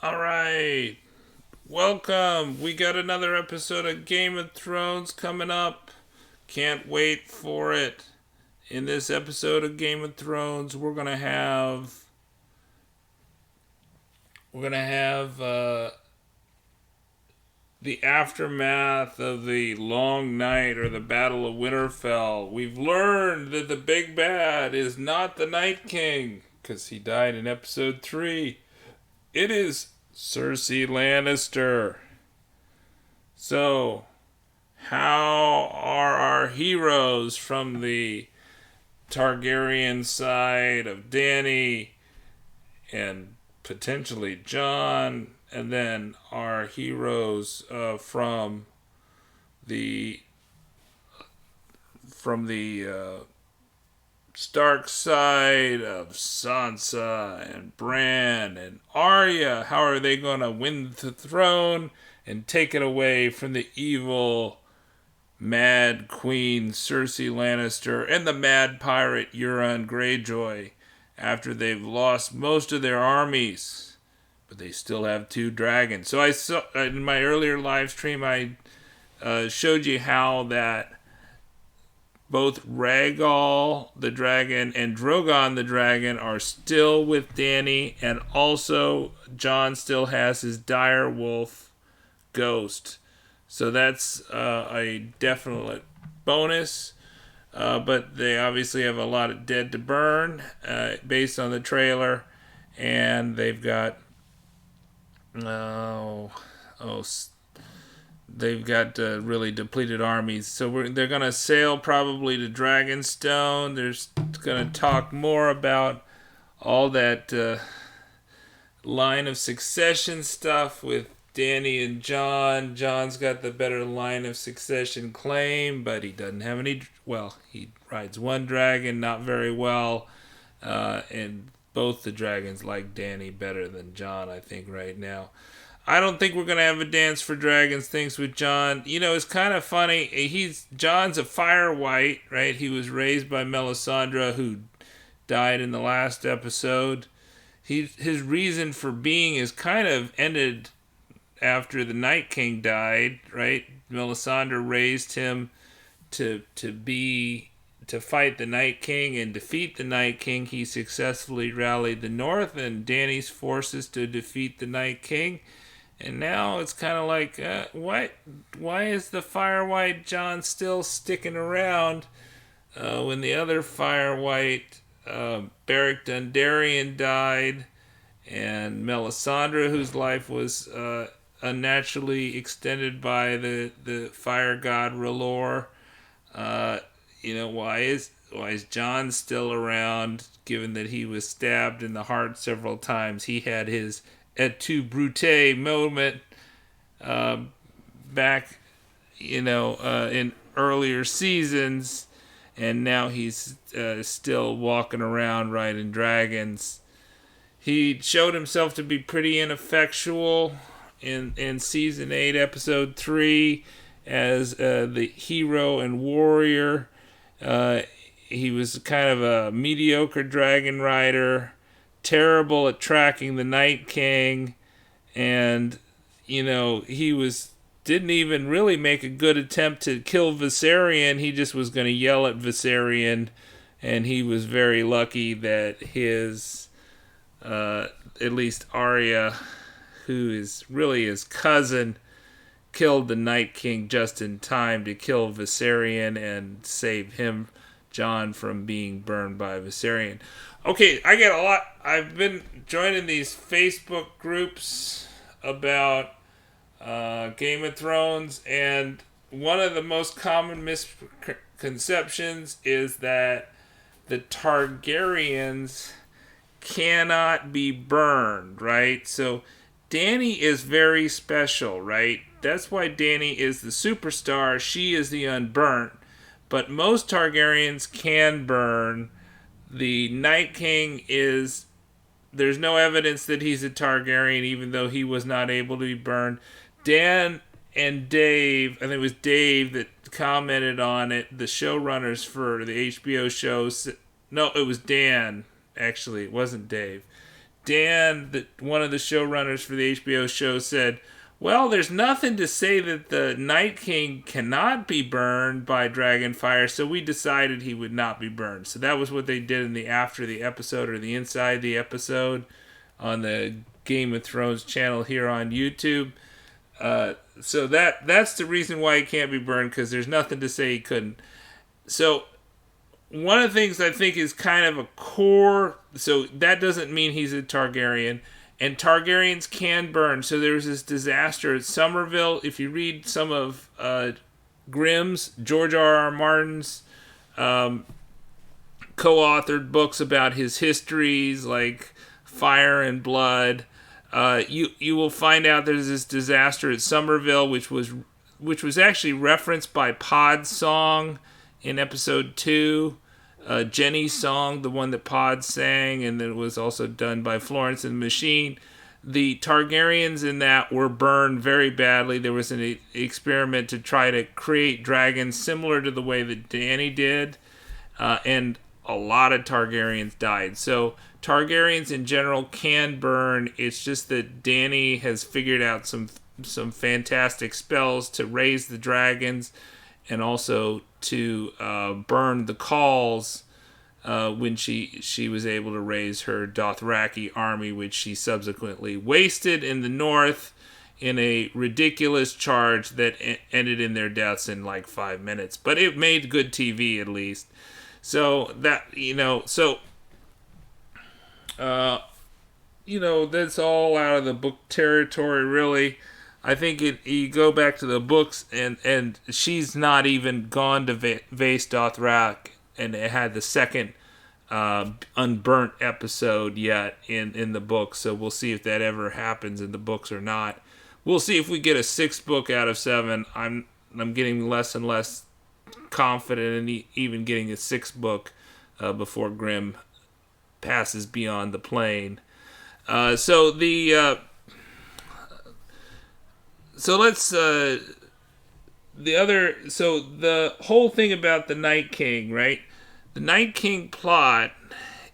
All right. Welcome. We got another episode of Game of Thrones coming up. Can't wait for it. In this episode of Game of Thrones, we're gonna have the aftermath of the Long Night or the Battle of Winterfell. We've learned that the big bad is not the Night King because he died in episode 3. It is Cersei Lannister. So, how are our heroes from the Targaryen side of Dany and potentially Jon, and then our heroes the from the Stark side of Sansa and Brienne and Arya? How are they going to win the throne and take it away from the evil Mad Queen Cersei Lannister and the mad pirate Euron Greyjoy after they've lost most of their armies, but they still have 2 dragons? So I saw in my earlier live stream, I showed you how that both Rhaegal the dragon and Drogon the dragon are still with Dany, and also Jon still has his dire wolf ghost. So that's a definite bonus. But they obviously have a lot of dead to burn based on the trailer, and they've got oh, oh they've got really depleted armies. So they're going to sail probably to Dragonstone. They're going to talk more about all that line of succession stuff with Dany and Jon. Jon's got the better line of succession claim, but he doesn't have any. Well, he rides one dragon, not very well. And both the dragons like Dany better than Jon, I think, right now. I don't think we're gonna have a dance for dragons things with Jon. You know, it's kind of funny. Jon's a fire white, right? He was raised by Melisandre, who died in the last episode. His reason for being is kind of ended after the Night King died, right? Melisandre raised him to fight the Night King and defeat the Night King. He successfully rallied the North and Dany's forces to defeat the Night King. And now it's kind of like, why is the Fire White Jon still sticking around when the other Fire White Beric Dondarrion died, and Melisandre, whose life was unnaturally extended by the fire god R'hllor? Why is Jon still around? Given that he was stabbed in the heart several times, he had his et tu Brute moment back, in earlier seasons, and now he's still walking around riding dragons. He showed himself to be pretty ineffectual in season 8, episode 3, as the hero and warrior. He was kind of a mediocre dragon rider, terrible at tracking the Night King, and didn't even really make a good attempt to kill Viserion. He just was going to yell at Viserion, and he was very lucky that his at least Arya, who is really his cousin, killed the Night King just in time to kill Viserion and save him, Jon, from being burned by Viserion. Okay, I get a lot. I've been joining these Facebook groups about Game of Thrones, and one of the most common misconceptions is that the Targaryens cannot be burned, right? So Dany is very special, right? That's why Dany is the superstar. She is the unburnt. But most Targaryens can burn. The Night King there's no evidence that he's a Targaryen, even though he was not able to be burned. Dan and Dave, I think it was Dave that commented on it, the showrunners for the HBO shows. No, it was Dan, actually. It wasn't Dave. Dan, one of the showrunners for the HBO show, said, well, there's nothing to say that the Night King cannot be burned by Dragonfire, so we decided he would not be burned. So that was what they did in the after the episode, or the inside the episode, on the Game of Thrones channel here on YouTube. So that's the reason why he can't be burned, because there's nothing to say he couldn't. So one of the things I think is kind of a core, so that doesn't mean he's a Targaryen, and Targaryens can burn. So there was this disaster at Somerville. If you read some of Grimm's, George R.R. Martin's co-authored books about his histories, like Fire and Blood, you will find out there's this disaster at Somerville, which was actually referenced by Pod's song in episode 2. Jenny's song, the one that Pod sang, and it was also done by Florence and the Machine. The Targaryens in that were burned very badly. There was an experiment to try to create dragons similar to the way that Dany did, and a lot of Targaryens died. So Targaryens in general can burn. It's just that Dany has figured out some fantastic spells to raise the dragons, and also to burn the Khals when she was able to raise her Dothraki army, which she subsequently wasted in the north in a ridiculous charge that ended in their deaths in like 5 minutes. But it made good TV at least. So that, that's all out of the book territory, really. I think you go back to the books, and she's not even gone to Vaes Dothrak, and it had the second unburnt episode yet in the book. So we'll see if that ever happens in the books or not. We'll see if we get a 6th book out of 7. I'm getting less and less confident in even getting a 6th book before Grimm passes beyond the plane. So the whole thing about the Night King, right? The Night King plot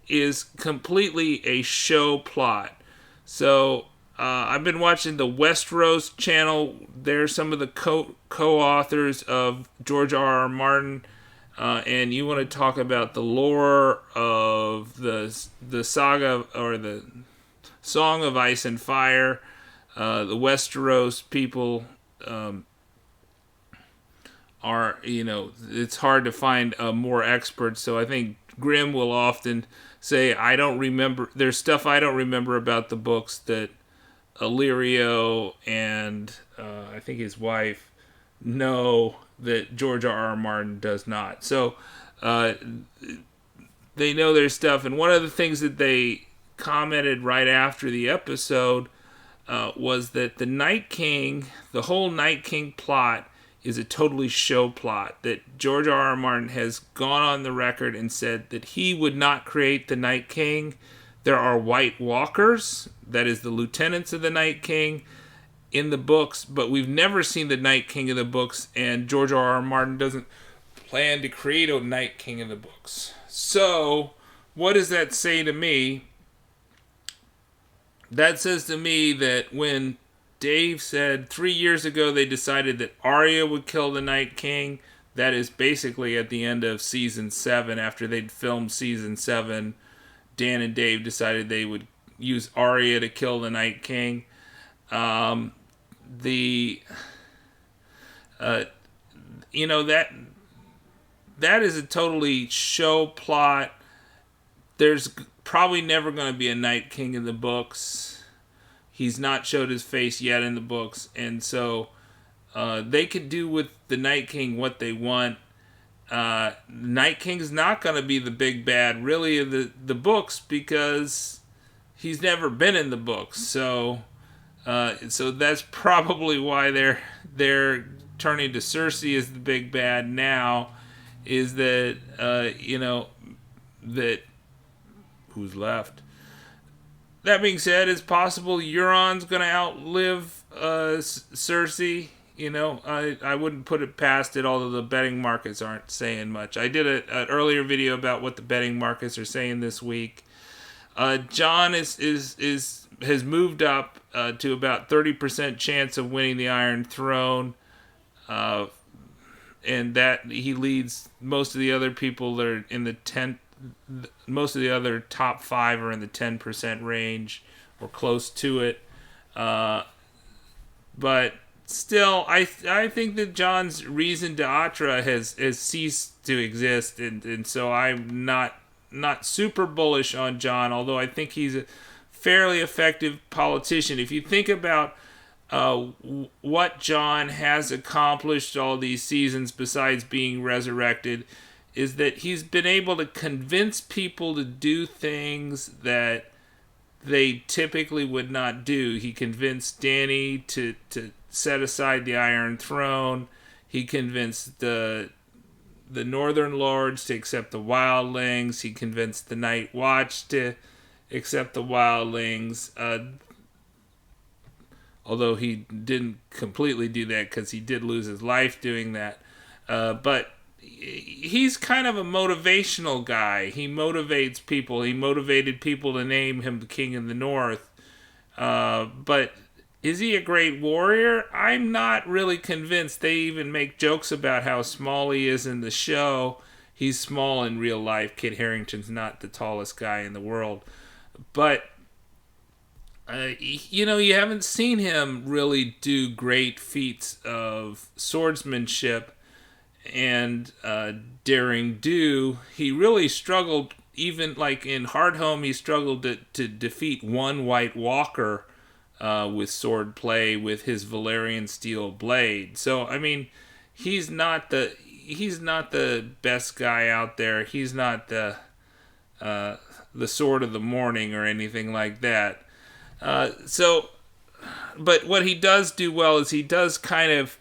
is completely a show plot. So I've been watching the Westeros channel. They're some of the co-authors of George R.R. Martin, and you want to talk about the lore of the saga, or the Song of Ice and Fire. The Westeros people are, it's hard to find more experts. So I think Grimm will often say, I don't remember, there's stuff I don't remember about the books that Illyrio and I think his wife know that George R.R. Martin does not. So they know their stuff. And one of the things that they commented right after the episode was that the Night King, the whole Night King plot, is a totally show plot. That George R.R. Martin has gone on the record and said that he would not create the Night King. There are White Walkers, that is the lieutenants of the Night King, in the books, but we've never seen the Night King in the books, and George R.R. Martin doesn't plan to create a Night King in the books. So, what does that say to me? That says to me that when Dave said 3 years ago they decided that Arya would kill the Night King, that is basically at the end of season 7. After they'd filmed season 7, Dan and Dave decided they would use Arya to kill the Night King. That is a totally show plot. There's probably never going to be a Night King in the books. He's not showed his face yet in the books, and so they could do with the Night King what they want. Night King's not going to be the big bad, really, of the books, because he's never been in the books. So that's probably why they're turning to Cersei as the big bad now. Is that that who's left? That being said, it's possible Euron's going to outlive Cersei. I wouldn't put it past it, although the betting markets aren't saying much. I did an earlier video about what the betting markets are saying this week. Jon has moved up to about 30% chance of winning the Iron Throne, and that he leads most of the other people that are in the 10. Most of the other top 5 are in the 10% range or close to it. But still, I think that Jon's reason d'etre has ceased to exist, and so I'm not super bullish on Jon, although I think he's a fairly effective politician. If you think about what Jon has accomplished all these seasons besides being resurrected, is that he's been able to convince people to do things that they typically would not do. He convinced Dany to set aside the Iron Throne. He convinced the Northern Lords to accept the Wildlings. He convinced the Night Watch to accept the Wildlings. Although he didn't completely do that because he did lose his life doing that. But he's kind of a motivational guy. He motivates people. He motivated people to name him the King of the North. But is he a great warrior? I'm not really convinced. They even make jokes about how small he is in the show. He's small in real life. Kit Harington's not the tallest guy in the world. But, you haven't seen him really do great feats of swordsmanship and daring do. He really struggled, even like in Hardhome, he struggled to defeat one White Walker with sword play with his Valyrian steel blade. So I mean, he's not the best guy out there. He's not the sword of the morning or anything like that. But what he does do well is he does kind of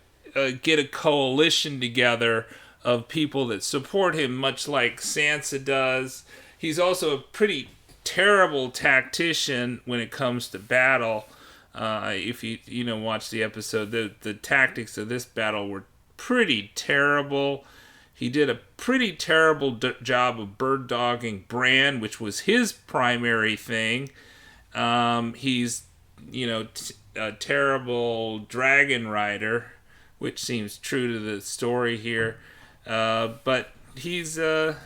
get a coalition together of people that support him, much like Sansa does. He's also a pretty terrible tactician when it comes to battle. If you watch the episode, the tactics of this battle were pretty terrible. He did a pretty terrible job of bird dogging Bran, which was his primary thing. He's a terrible dragon rider, which seems true to the story here. But he's, that's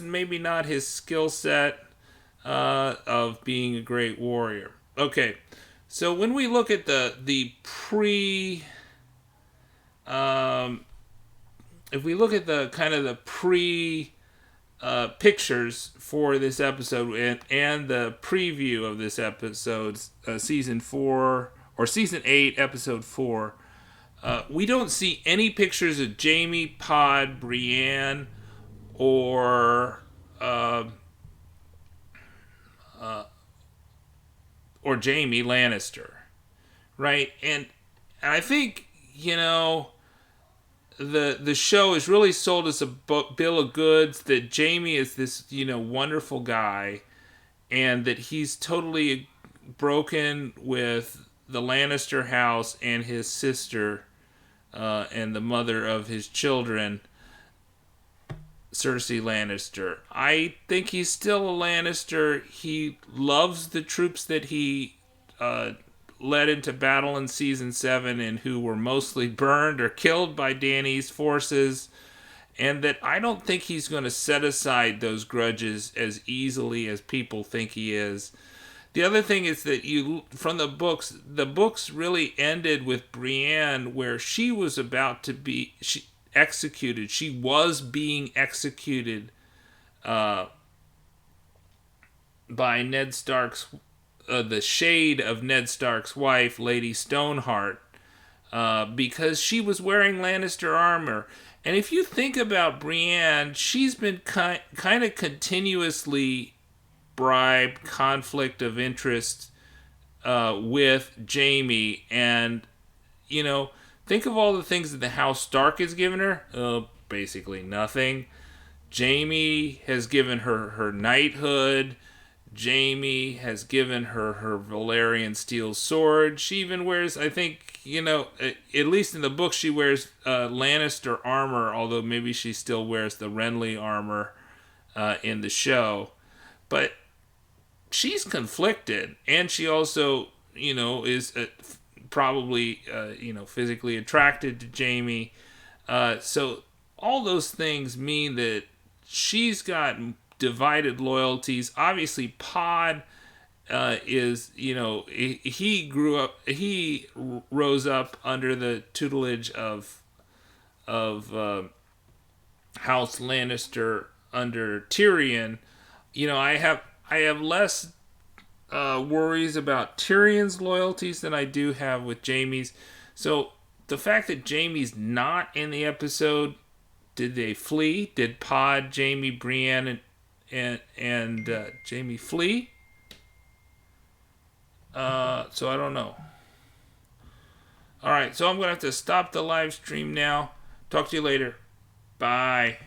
maybe not his skill set of being a great warrior. Okay, so when we look at the pre... if we look at the kind of the pre... pictures for this episode and the preview of this episode, season 4 or season 8, episode 4, we don't see any pictures of Jaime, Pod, Brienne, or Jaime Lannister, right? And I think the show is really sold as a bill of goods that Jaime is this wonderful guy, and that he's totally broken with the Lannister house and his sister, and the mother of his children, Cersei Lannister. I think he's still a Lannister. He loves the troops that he led into battle in season 7 and who were mostly burned or killed by Dany's forces, and that I don't think he's going to set aside those grudges as easily as people think he is. The other thing is that from the books really ended with Brienne, where she was about to be executed. She was being executed by Ned Stark's the shade of Ned Stark's wife, Lady Stoneheart, because she was wearing Lannister armor. And if you think about Brienne, she's been kind of continuously bribed, conflict of interest with Jaime. And, think of all the things that the House Stark has given her. Basically nothing. Jaime has given her knighthood. Jaime has given her Valyrian steel sword. She even wears, I think, at least in the book, she wears Lannister armor, although maybe she still wears the Renly armor in the show. but she's conflicted, and she also, is probably, physically attracted to Jaime. So all those things mean that she's got divided loyalties. Obviously, Pod is, he rose up under the tutelage of House Lannister under Tyrion. I have less worries about Tyrion's loyalties than I do have with Jaime's. So the fact that Jaime's not in the episode, did they flee? Did Pod, Jaime, Brienne, and Jaime flee? So I don't know. All right, so I'm gonna have to stop the live stream now. Talk to you later. Bye.